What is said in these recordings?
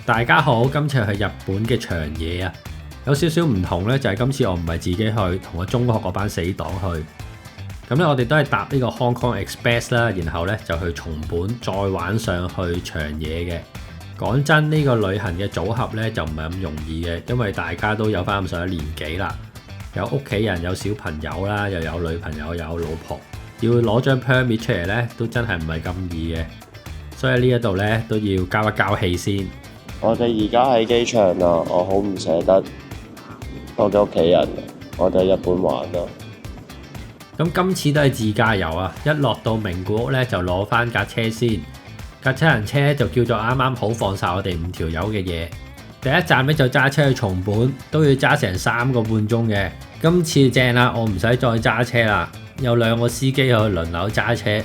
大家好，今次係日本嘅長野啊，有少少唔同呢，就係今次我唔係自己去，同我中學嗰班死黨去。咁咧，我哋都係搭呢個 Hong Kong Express 啦，然後呢就去松本，再玩上去長野嘅。講真，呢個旅行嘅組合呢就唔係咁容易嘅，因為大家都有翻咁上下年紀啦，有屋企人，有小朋友啦，又有女朋友，有老婆，要攞張 permit 出嚟呢，都真係唔係咁易嘅。所以呢一度呢都要交一交氣先。我哋而家喺機場啊，我好唔捨得我嘅屋企人，我哋喺日本玩啊。咁今次都係自駕遊啊！一落到名古屋咧，就攞翻架車先。架七人車就叫做啱啱好放晒我哋5條友嘅嘢。第一站咧就揸車去松本，都要揸成3個半鐘嘅。今次正啦，我唔使再揸車啦，有2個司機去輪流揸車。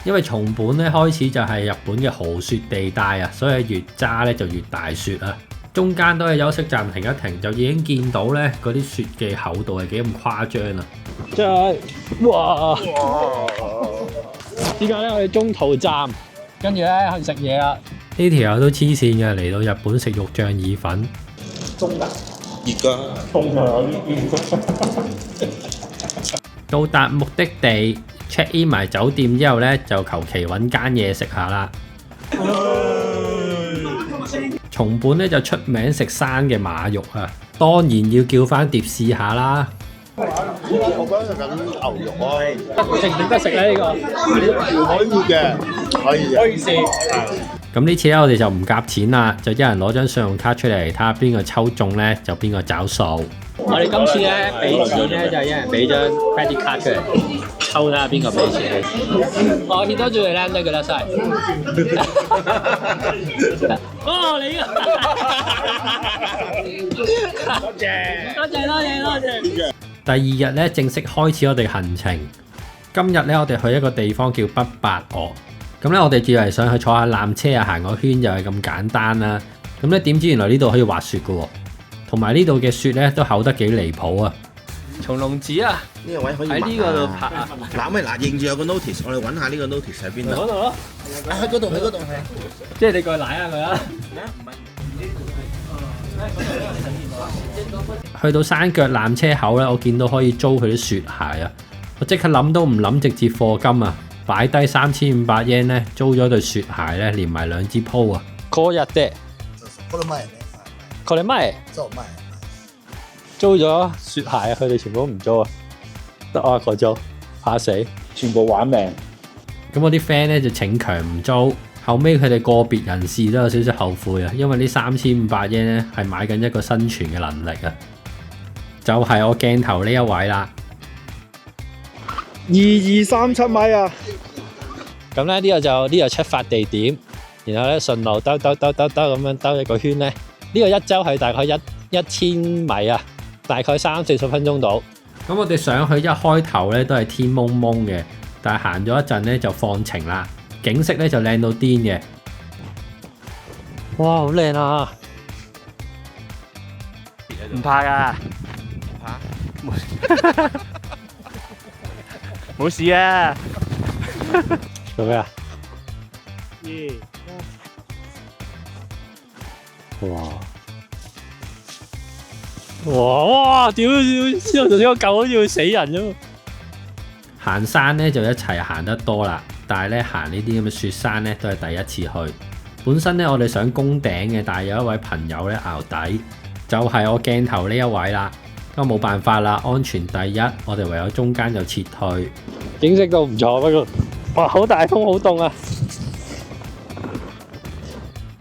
因為松本咧開始就係日本嘅豪雪地帶啊，所以越揸咧就越大雪啊。中間都係休息站停一停，就已經見到咧嗰啲雪嘅厚度係幾咁誇張啊！真係哇！依家咧我哋中途站，跟住咧去食嘢啦。呢條友都黐線嘅，嚟到日本食肉醬意粉。中㗎，熱㗎，凍啊！到達目的地 check in 埋酒店之後咧，就求其揾間嘢食下啦。松本咧就出名食生嘅馬肉啊，當然要叫翻碟試下啦。我覺得食緊牛肉啊，值唔值得食咧呢個？可以嘅，可以試。咁呢次咧我哋就唔夾錢啦，就一人攞張信用卡出嚟，睇下邊個抽中咧就邊個找數。我哋今次咧俾錢咧就係一人俾張 credit card 出嚟，抽睇下邊個俾錢。我見到最靚呢個啦，晒。哦，你啊！多謝，多謝，多謝，多謝。第二日咧正式開始我哋行程。今日咧我哋去一個地方叫北白岳。咁咧我哋以為上去坐下纜車啊，行個圈就係咁簡單啦。咁咧點知原來呢度可以滑雪嘅喎，同埋呢度嘅雪咧都厚得幾離譜啊！松隆子啊，呢個位可以喺呢個度拍啊！嗱，認住有個 notice，我哋揾下呢個 notice 喺邊度？嗰度咯，喺嗰度，喺嗰度係。即係你過去舐下佢啦。去到山腳纜車口咧，我見到可以租佢啲雪鞋啊！我即刻諗都唔諗，直接課金啊！擺低3500 yen 咧，租咗對雪鞋咧，連埋2支鋪啊！嗰日啫，佢哋咩？租咗雪鞋啊！佢哋全部都唔租啊，得我一個租，怕死，全部玩命。咁我啲 friend 咧就逞強唔租，後尾佢哋個別人士都有少少後悔啊，因為呢3500 yen 咧係買緊一個生存嘅能力啊！就係我鏡頭呢一位啦。2237米啊！咁咧呢個就呢個出發地點，然後咧順路兜咁樣兜一個圈咧。呢個一周係大概1000米啊，大概30-40分鐘到。咁我哋上去一開頭咧都係天蒙蒙嘅，但係行咗一陣咧就放晴啦，景色咧就靚到癲嘅。哇，好靚啊！唔怕㗎，唔怕。冇事啊！做咩啊？哇！屌！之後頭先個狗好似會死人咁。行山咧就一齊行得多啦，但係咧行呢啲咁嘅雪山咧都係第一次去。本身咧我哋想攻頂嘅，但係有一位朋友咧淆底，就係我鏡頭呢一位啦。咁冇辦法啦，安全第一，我哋唯有中間就撤退。景色都唔錯，不過哇，好大風，好凍啊！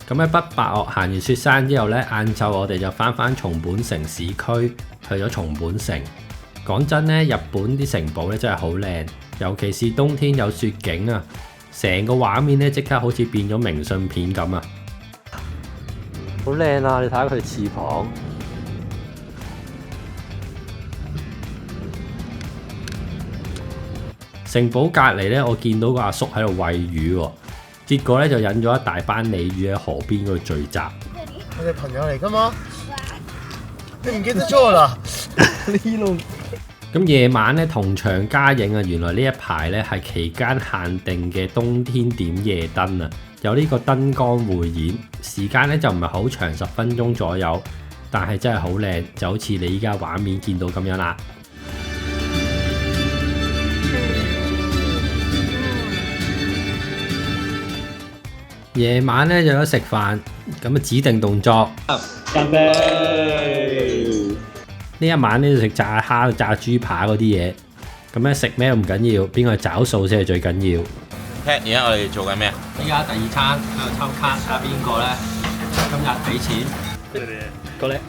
咁喺北白岳行完雪山之後呢，晏晝我哋就翻松本城市區，去咗松本城。講真呢，日本啲城堡咧真係好靚，尤其是冬天有雪景啊，成個畫面咧即刻好似變咗明信片咁啊！好靚啊！你睇下佢翅膀。城堡隔離咧，我見到個阿叔喺度餵魚喎，結果咧就引咗一大班鯉魚喺河邊嗰度聚集。我哋朋友嚟㗎嘛？你唔記得咗啦？呢路咁夜晚咧同場加映啊，原來呢一排咧係期間限定嘅冬天點夜燈啊，有呢個燈光匯演，時間咧就唔係好長，10分鐘左右，但係真係好靚，就好似你依家畫面見到咁樣啦。夜晚咧就有得食飯，咁啊指定動作。乾杯！呢一晚咧就食炸蝦、炸豬扒嗰啲嘢，咁咧食咩都唔緊要，邊個找數先係最緊要。而家我哋做緊咩啊？依家第二餐喺度抽卡，睇下邊個咧今日俾錢。個咧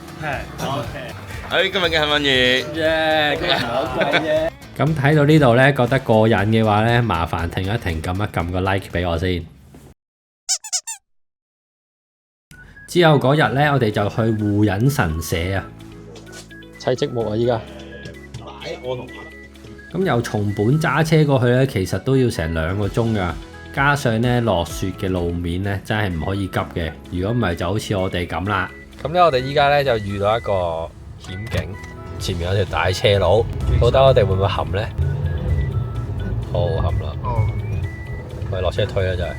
今日嘅幸運兒，耶，今日好貴啫。咁睇到呢度咧，覺得過癮嘅話咧，麻煩停一停，撳一撳個 like 俾我先。之後嗰日咧，我哋就去護隱神社啊，砌積木啊！依家我同咁由松本揸車過去咧，其實都要成2個鐘噶，加上咧落雪嘅路面咧，真係唔可以急嘅。如果唔係，就好似我哋咁啦。咁咧，我哋依家咧就遇到一個險境，前面有條大斜路，到底我哋會唔會冚咧？好冚啦！咪落車推啦，就係。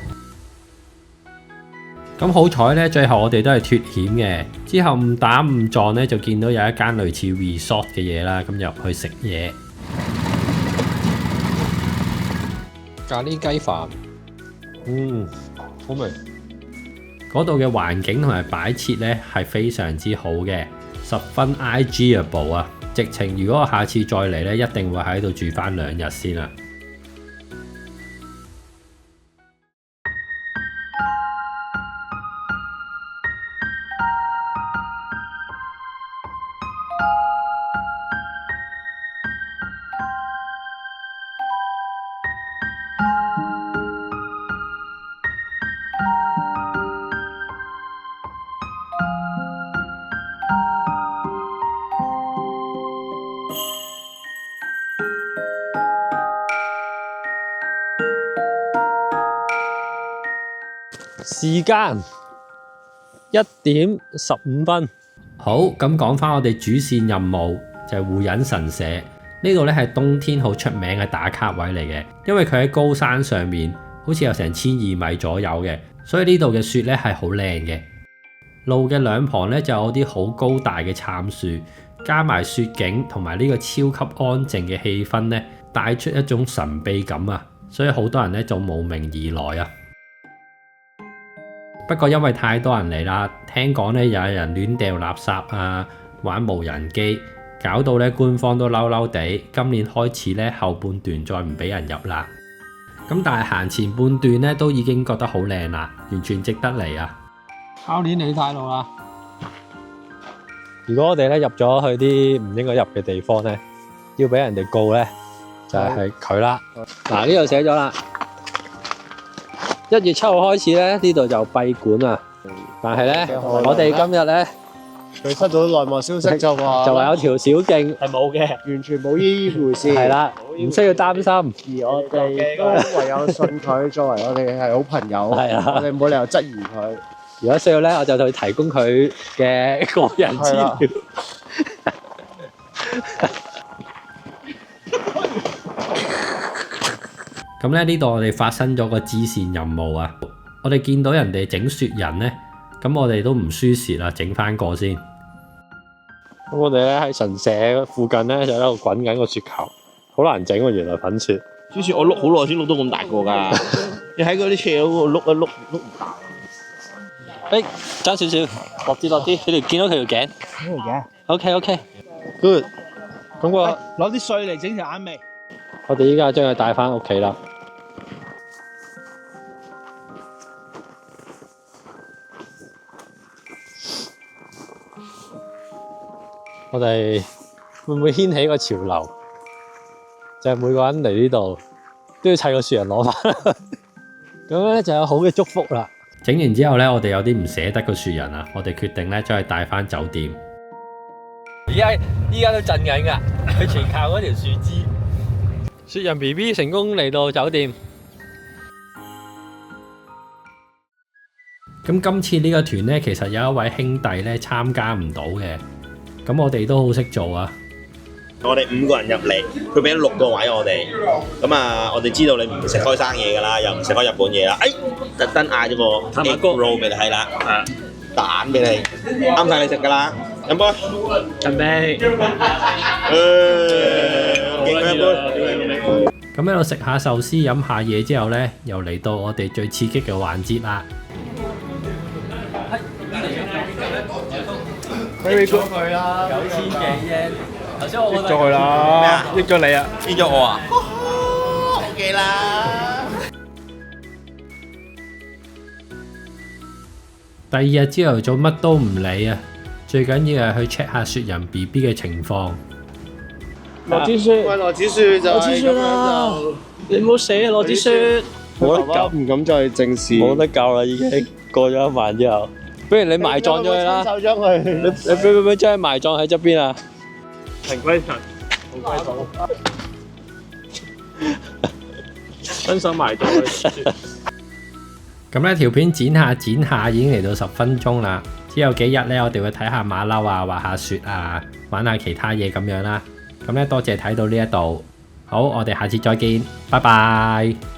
咁好彩咧，最後我哋都係脫險嘅。之後誤打誤撞咧，就見到有一間類似 resort 嘅嘢啦，咁入去食嘢。咖喱雞飯，好味。嗰度嘅環境同埋擺設咧係非常之好嘅，十分 IGable 啊！直情如果我下次再嚟咧，一定會喺度住返2日先啦。時間1點15分。好，咁講返我哋主線任務就係護隱神社。呢度咧係冬天好出名嘅打卡位嚟嘅，因為佢喺高山上面，好似有成1200米左右嘅，所以呢度嘅雪咧係好靚嘅。路嘅兩旁咧就有啲好高大嘅杉樹，加埋雪景同埋呢個超級安靜嘅氣氛咧，帶出一種神秘感啊！所以好多人咧就慕名而來啊。不過因為太多人嚟啦，聽講咧有人亂掉垃圾啊，玩無人機，搞到咧官方都嬲嬲地。今年開始咧後半段再唔俾人入啦。咁但係行前半段咧都已經覺得好靚啦，完全值得嚟啊！靠鏈你太路啦！如果我哋咧入咗去啲唔應該入嘅地方咧，要俾人哋告咧，就係佢啦。嗱，呢度寫咗啦。1月7號開始咧，呢度就閉館啊！但係咧，我哋今日咧，佢收到內幕消息就話有條小徑係冇嘅，完全冇呢回事。係啦，唔需要擔心。而我哋都唯有信佢，作為我哋係好朋友，係啊我哋冇理由質疑佢。如果需要咧，我就去提供佢嘅個人資料。咁咧呢度我哋發生咗個支線任務啊！我哋見到人哋整雪人咧，咁我哋都唔輸蝕啦，整翻個先。咁我哋咧喺神社附近咧就喺度滾緊個雪球，好難整喎，原來粉雪。好似我碌好耐先碌到咁大個㗎，你喺嗰啲斜路嗰度碌唔大。爭少少，落啲，你哋見到佢條頸。呢條嘅 OK，good。咁攞啲碎嚟整條眼眉。我哋依家將佢帶翻屋企啦。我哋會唔會掀起個潮流？就係每個人嚟呢度都要砌個雪人攞翻，咁樣咧就有好嘅祝福啦。整完之後咧，我哋有啲唔捨得個雪人啊，我哋決定咧將佢帶翻酒店。依家都震緊㗎，佢全靠嗰條樹枝。雪人 BB 成功嚟到酒店。咁今次呢個團咧，其實有一位兄弟咧參加唔到嘅，咁我哋都好識做啊。我哋5個人入嚟，佢俾咗6個位我哋。咁啊，我哋知道你唔食開生嘢㗎啦，又唔食開日本嘢啦。特登嗌咗個 egg roll 俾你，係啦，蛋俾你，啱晒你食㗎啦。飲杯，準備。敬佢一杯。咁喺度食下壽司、飲下嘢之後呢，又嚟到我哋最刺激嘅環節啦。Very good 佢啦9000幾啫。頭先我益咗佢啦，益咗你啊！益咗我啊！OK 啦。第2日朝頭早乜都唔理啊，最緊要係去 check 下雪人 BB 嘅情況。羅子雪，喂，羅子雪就係咁樣就，你唔好死啊！羅子雪，冇得救，唔敢再正視。冇得救啦，已經過咗1晚之後。不如你埋葬咗佢啦，手將佢。你俾唔俾將佢埋葬喺側邊啊？塵歸塵，土歸土。分手埋葬佢。咁呢條片剪下剪下已經嚟到10分鐘啦。之後幾日呢，我哋會睇下馬騮啊，滑下雪啊，玩下其他嘢咁樣啦。咁呢，多謝睇到呢一度。好，我哋下次再見，拜拜。